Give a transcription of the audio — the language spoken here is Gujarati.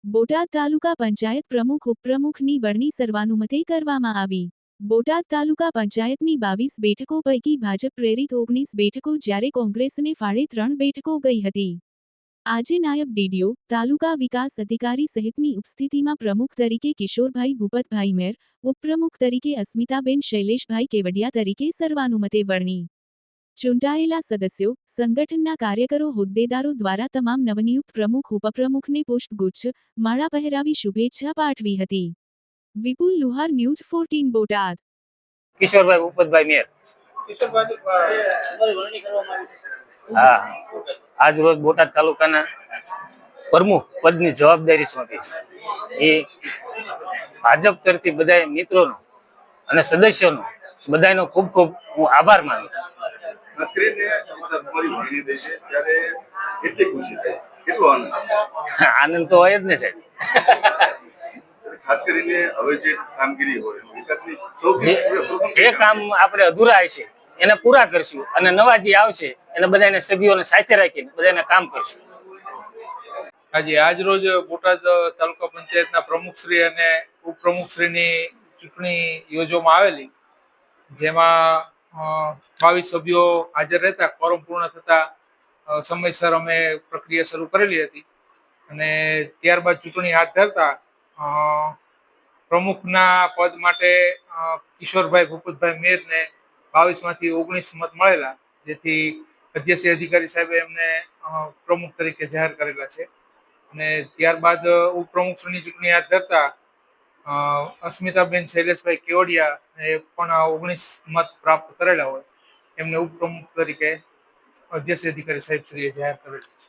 બોટાદ તાલુકા પંચાયત પ્રમુખ ઉપપ્રમુખની વરણી સર્વાનુમતે કરવામાં આવી. બોટાદ તાલુકા પંચાયતની 22 બેઠકો પૈકી ભાજપ પ્રેરિત 19 બેઠકો જ્યારે કોંગ્રેસને ફાળે 3 બેઠકો ગઈ હતી. આજે નાયબ ડીડીઓ, તાલુકા વિકાસ અધિકારી સહિતની ઉપસ્થિતિમાં પ્રમુખ તરીકે કિશોરભાઈ ભૂપતભાઈ મેર, ઉપપ્રમુખ તરીકે અસ્મિતાબેન શૈલેષભાઈ કેવડિયા તરીકે સર્વાનુમતે વરણી. ચૂંટાયેલા સદસ્યો, સંગઠનના કાર્યકરો હોદ્દેદારો દ્વારા તમામ નવનિયુક્ત પ્રમુખ ઉપપ્રમુખને પુષ્પગુચ્છ, માળા પહેરાવી શુભેચ્છા પાઠવી હતી. વિપુલ લુહાર, ન્યૂઝ 14 બોટાદ. કિશોરભાઈ ભૂપતભાઈ મેર. હા, આજ રોજ બોટાદ તાલુકાના પ્રમુખ પદની જવાબદારી સોંપી. એ ભાજપ તરફથી બધા મિત્રોનો અને સદસ્યોનો બધાનો ખૂબ ખૂબ હું આભાર માનું છું. આનંદ તો હોય જ ને સાહેબ. ખાસ કરીને હવે જે કામગીરી હોય જે કામ આપણે અધૂરા છે એને પૂરા કરશું અને નવા જે આવશે એને બધાને સભ્યોને સાથે રાખીને બધાને કામ કરશું. આજ રોજ બોટાદ તાલુકા પંચાયતના પ્રમુખશ્રી અને ઉપપ્રમુખશ્રીની ચૂંટણી યોજવામાં આવેલી, જેમાં 22 સભ્યો હાજર રહેતા ફોરમ પૂર્ણ થતા સમયસર અમે પ્રક્રિયા શરૂ કરેલી હતી અને ત્યારબાદ ચૂંટણી હાથ ધરતા પ્રમુખના પદ માટે કિશોરભાઈ ભૂપતભાઈ મેરને 22 માંથી 19 મત મળેલા, જેથી અધ્યક્ષીય અધિકારી સાહેબે એમને પ્રમુખ તરીકે જાહેર કરેલા છે. અને ત્યારબાદ ઉપપ્રમુખની ચૂંટણી હાથ ધરતા અસ્મિતાબેન શૈલેષભાઈ કેવડિયા એ પણ 19 મત પ્રાપ્ત કરેલા હોય, એમને ઉપપ્રમુખ તરીકે અધ્યક્ષીય અધિકારી સાહેબ શ્રીએ જાહેર કરેલા છે.